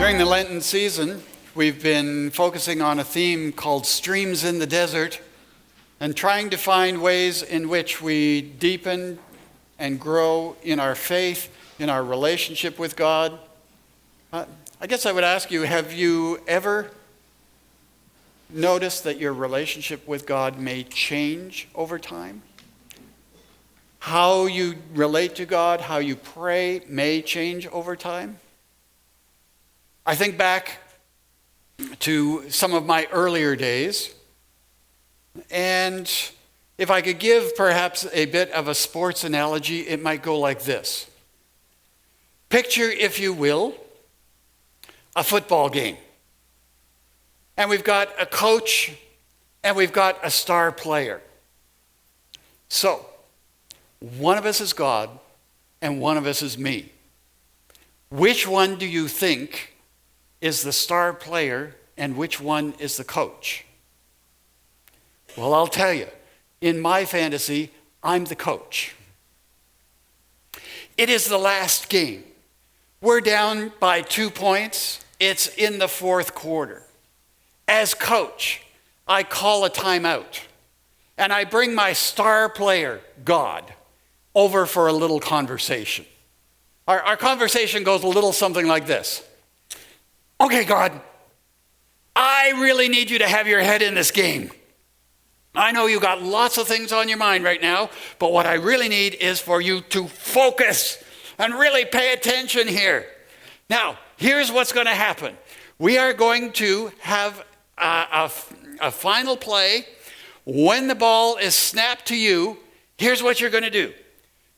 During the Lenten season, we've been focusing on a theme called Streams in the Desert and trying to find ways in which we deepen and grow in our faith, in our relationship with God. I guess I would ask you, have you ever noticed that your relationship with God may change over time? How you relate to God, how you pray may change over time? I think back to some of my earlier days, and if I could give perhaps a bit of a sports analogy, it might go like this. Picture, if you will, a football game. And we've got a coach and we've got a star player. So, one of us is God and one of us is me. Which one do you think is the star player and which one is the coach? Well, I'll tell you, in my fantasy, I'm the coach. It is the last game. We're down by 2 points. It's in the fourth quarter. As coach, I call a timeout and I bring my star player, God, over for a little conversation. Our conversation goes a little something like this. Okay, God, I really need you to have your head in this game. I know you got lots of things on your mind right now, but what I really need is for you to focus and really pay attention here. Now, here's what's going to happen. We are going to have a final play. When the ball is snapped to you, here's what you're going to do.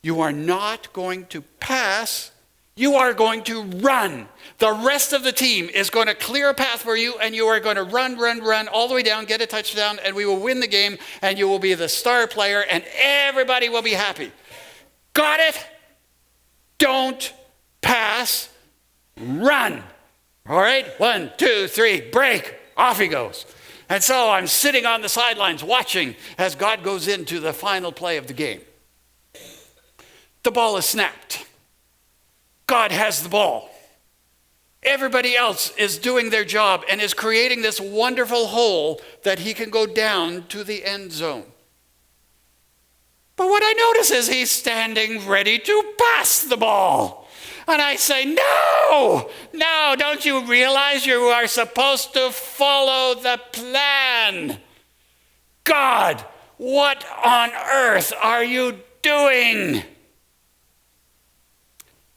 You are not going to pass. You are going to run. The rest of the team is going to clear a path for you, and you are going to run all the way down, get a touchdown, and we will win the game, and you will be the star player, and everybody will be happy. Got it? Don't pass. Run. All right? 1, 2, 3, break. Off he goes. And so I'm sitting on the sidelines watching as God goes into the final play of the game. The ball is snapped. God has the ball. Everybody else is doing their job and is creating this wonderful hole that he can go down to the end zone. But what I notice is he's standing ready to pass the ball. And I say, no, don't you realize you are supposed to follow the plan? God, what on earth are you doing?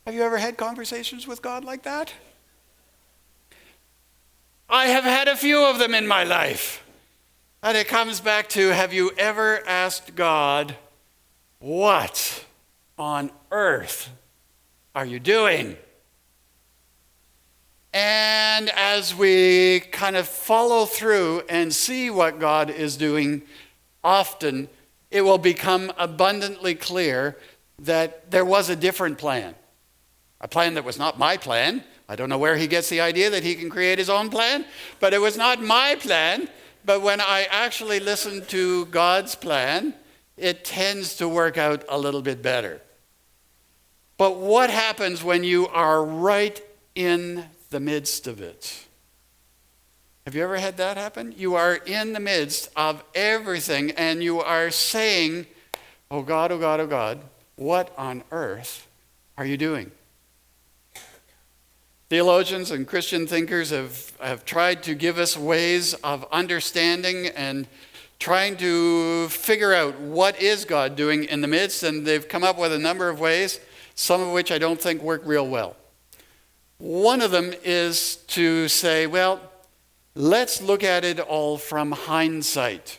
Have you ever had conversations with God like that? I have had a few of them in my life. And it comes back to, have you ever asked God, what on earth are you doing? And as we kind of follow through and see what God is doing, often it will become abundantly clear that there was a different plan. A plan that was not my plan. I don't know where he gets the idea that he can create his own plan, but it was not my plan. But when I actually listen to God's plan, it tends to work out a little bit better. But what happens when you are right in the midst of it? Have you ever had that happen? You are in the midst of everything and you are saying, oh God, what on earth are you doing? Theologians and Christian thinkers have tried to give us ways of understanding and trying to figure out what is God doing in the midst, and they've come up with a number of ways, some of which I don't think work real well. One of them is to say, well, let's look at it all from hindsight.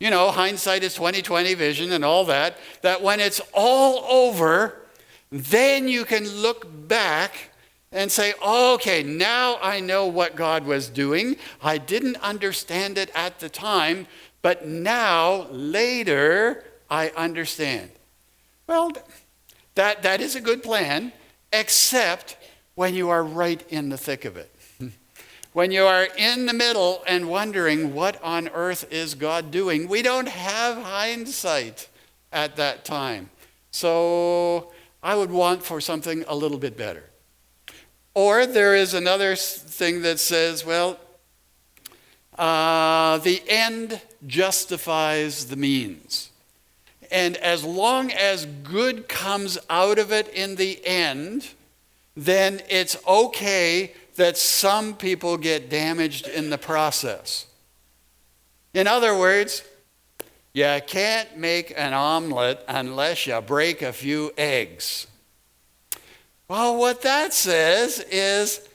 You know, hindsight is 20/20 vision and all that when it's all over, then you can look back and say, okay, now I know what God was doing. I didn't understand it at the time, but now, later, I understand. Well, that is a good plan, except when you are right in the thick of it. When you are in the middle and wondering what on earth is God doing, we don't have hindsight at that time. So I would want for something a little bit better. Or there is another thing that says, well, the end justifies the means. And as long as good comes out of it in the end, then it's okay that some people get damaged in the process. In other words, you can't make an omelet unless you break a few eggs. Well, what that says is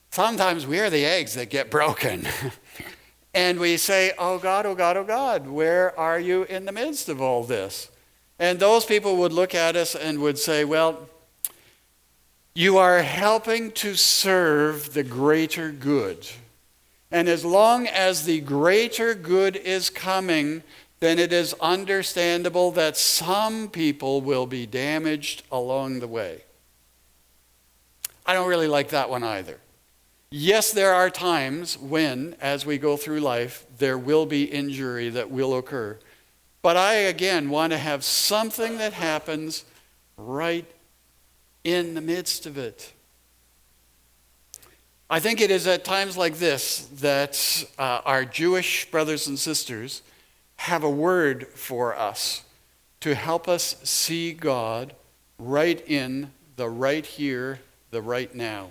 sometimes we are the eggs that get broken. And we say, oh God, oh God, oh God, where are you in the midst of all this? And those people would look at us and would say, well, you are helping to serve the greater good. And as long as the greater good is coming, then it is understandable that some people will be damaged along the way. I don't really like that one either. Yes, there are times when, as we go through life, there will be injury that will occur. But I, again, want to have something that happens right in the midst of it. I think it is at times like this that our Jewish brothers and sisters have a word for us to help us see God right in the right here, the right now.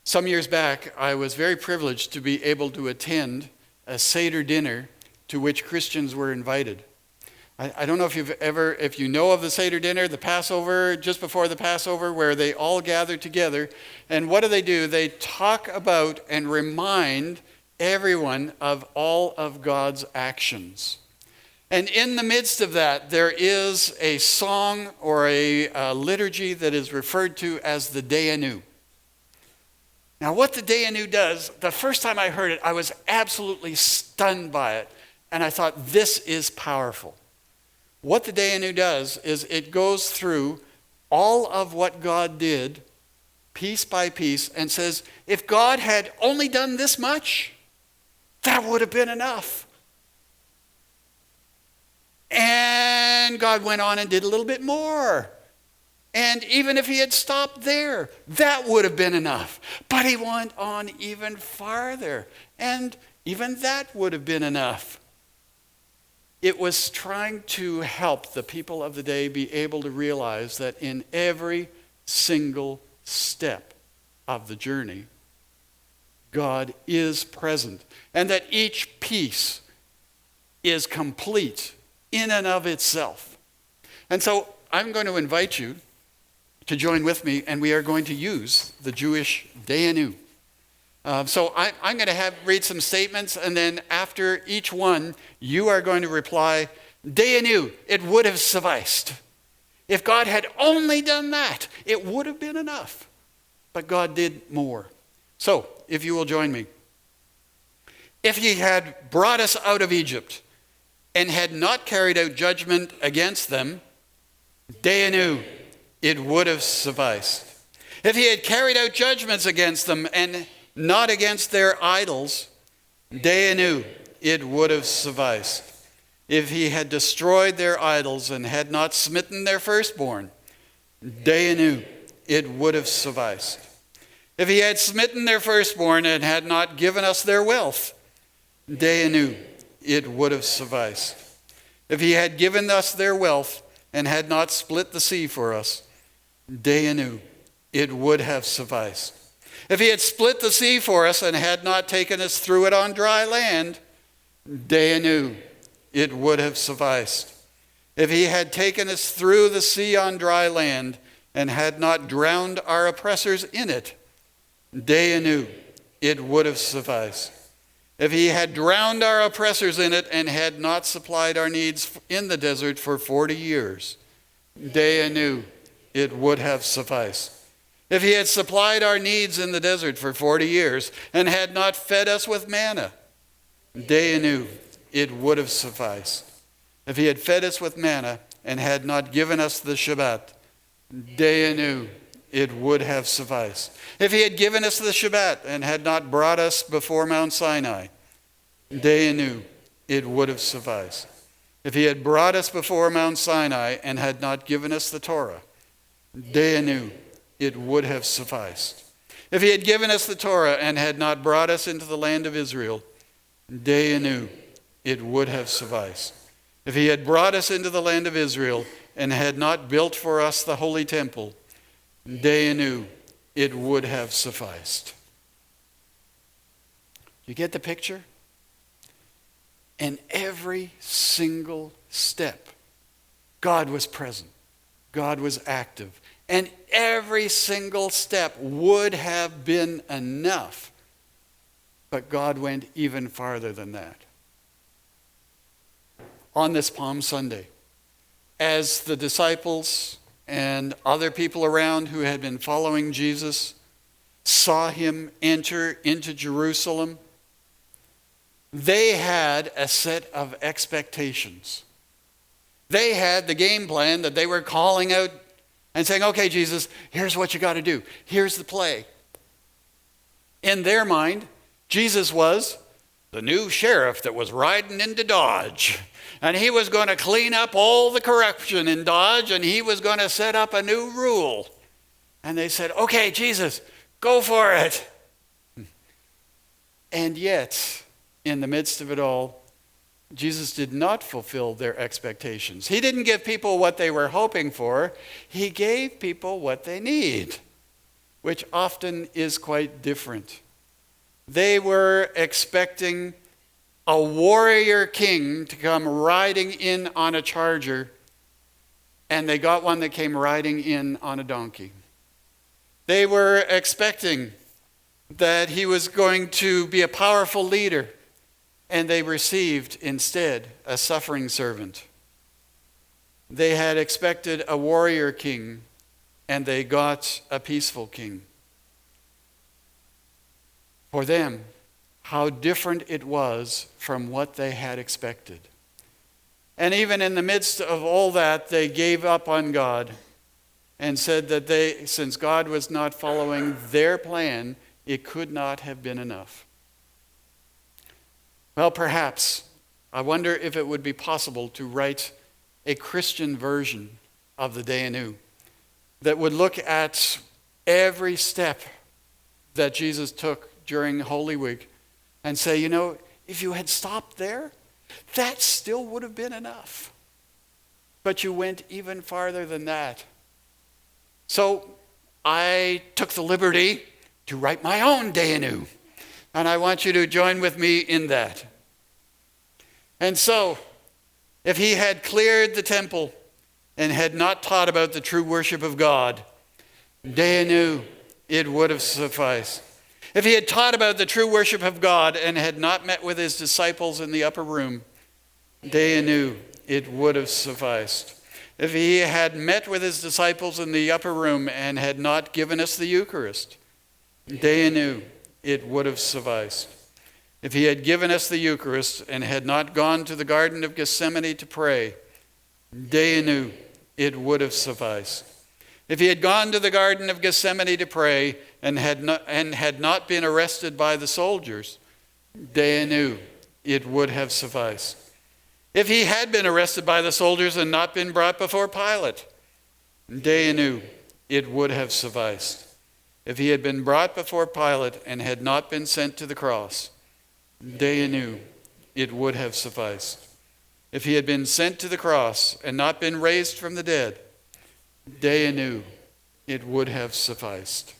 Some years back, I was very privileged to be able to attend a Seder dinner to which Christians were invited. I don't know if you know of the Seder dinner, the Passover, just before the Passover, where they all gather together. And what do? They talk about and remind everyone of all of God's actions. And in the midst of that, there is a song or a liturgy that is referred to as the Dayenu. Now, what the Dayenu does, the first time I heard it, I was absolutely stunned by it. And I thought, this is powerful. What the Dayenu does is it goes through all of what God did, piece by piece, and says, if God had only done this much, that would have been enough. And God went on and did a little bit more. And even if he had stopped there, that would have been enough. But he went on even farther. And even that would have been enough. It was trying to help the people of the day be able to realize that in every single step of the journey, God is present. And that each piece is complete in and of itself. And so I'm going to invite you to join with me, and we are going to use the Jewish Dayenu. So I'm going to read some statements, and then after each one, you are going to reply, Dayenu, it would have sufficed. If God had only done that, it would have been enough. But God did more. So, if you will join me. If he had brought us out of Egypt and had not carried out judgment against them, Dayenu, it would have sufficed. If he had carried out judgments against them and not against their idols, Dayenu, it would have sufficed. If he had destroyed their idols and had not smitten their firstborn, Dayenu, it would have sufficed. If he had smitten their firstborn and had not given us their wealth, Dayenu, it would have sufficed. If he had given us their wealth and had not split the sea for us, Dayenu, it would have sufficed. If he had split the sea for us and had not taken us through it on dry land, Dayenu, it would have sufficed. If he had taken us through the sea on dry land and had not drowned our oppressors in it, Dayenu, it would have sufficed. If he had drowned our oppressors in it and had not supplied our needs in the desert for 40 years, Dayenu, it would have sufficed. If he had supplied our needs in the desert for 40 years and had not fed us with manna, Dayenu, it would have sufficed. If he had fed us with manna and had not given us the Shabbat, Dayenu, it would have sufficed. If he had given us the Shabbat and had not brought us before Mount Sinai, Dayenu, it would have sufficed. If he had brought us before Mount Sinai and had not given us the Torah, Dayenu, it would have sufficed. If he had given us the Torah and had not brought us into the land of Israel, Dayenu, it would have sufficed. If he had brought us into the land of Israel and had not built for us the holy temple, Dayenu, it would have sufficed. You get the picture? And every single step, God was present. God was active. And every single step would have been enough. But God went even farther than that. On this Palm Sunday, as the disciples and other people around who had been following Jesus saw him enter into Jerusalem, they had a set of expectations. They had the game plan that they were calling out and saying, okay, Jesus, here's what you got to do. Here's the play. In their mind, Jesus was the new sheriff that was riding into Dodge. And he was going to clean up all the corruption in Dodge, and he was going to set up a new rule. And they said, okay, Jesus, go for it. And yet, in the midst of it all, Jesus did not fulfill their expectations. He didn't give people what they were hoping for. He gave people what they need, which often is quite different. They were expecting a warrior king to come riding in on a charger, and they got one that came riding in on a donkey. They were expecting that he was going to be a powerful leader, and they received instead a suffering servant. They had expected a warrior king, and they got a peaceful king. For them, how different it was from what they had expected. And even in the midst of all that, they gave up on God and said that since God was not following their plan, it could not have been enough. Well, perhaps, I wonder if it would be possible to write a Christian version of the Dayenu that would look at every step that Jesus took during Holy Week and say, you know, if you had stopped there, that still would have been enough. But you went even farther than that. So I took the liberty to write my own Dayenu. And I want you to join with me in that. And so, if he had cleared the temple and had not taught about the true worship of God, Dayenu, it would have sufficed. If he had taught about the true worship of God and had not met with his disciples in the upper room, Dayenu, it would have sufficed. If he had met with his disciples in the upper room and had not given us the Eucharist, Dayenu, it would have sufficed. If he had given us the Eucharist and had not gone to the Garden of Gethsemane to pray, Dayenu, it would have sufficed. If he had gone to the Garden of Gethsemane to pray and had not been arrested by the soldiers, Dayenu, it would have sufficed. If he had been arrested by the soldiers and not been brought before Pilate, Dayenu, it would have sufficed. If he had been brought before Pilate and had not been sent to the cross, Dayenu, it would have sufficed. If he had been sent to the cross and not been raised from the dead, Dayenu, it would have sufficed.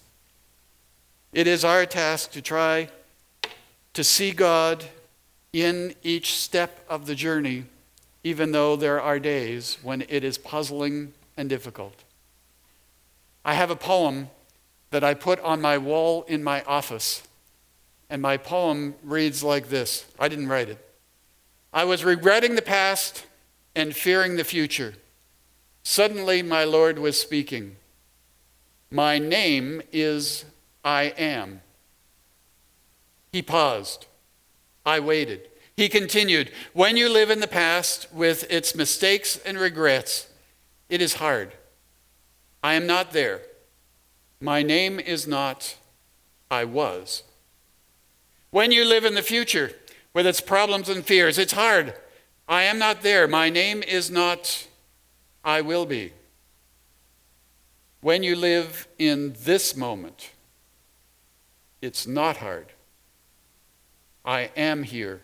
It is our task to try to see God in each step of the journey, even though there are days when it is puzzling and difficult. I have a poem that I put on my wall in my office, and my poem reads like this. I didn't write it. I was regretting the past and fearing the future. Suddenly my Lord was speaking. My name is I Am. He paused. I waited. He continued, when you live in the past with its mistakes and regrets, it is hard. I am not there. My name is not I was. When you live in the future with its problems and fears, it's hard. I am not there. My name is not I will be. When you live in this moment, it's not hard. I am here.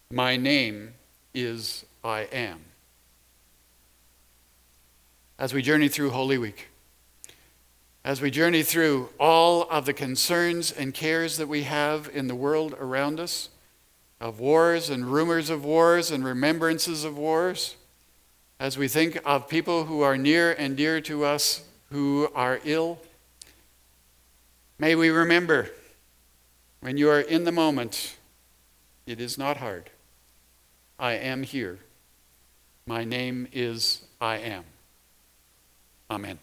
My name is I am. As we journey through Holy Week, as we journey through all of the concerns and cares that we have in the world around us, of wars and rumors of wars and remembrances of wars, as we think of people who are near and dear to us who are ill, may we remember, when you are in the moment, it is not hard. I am here. My name is I am. Amen.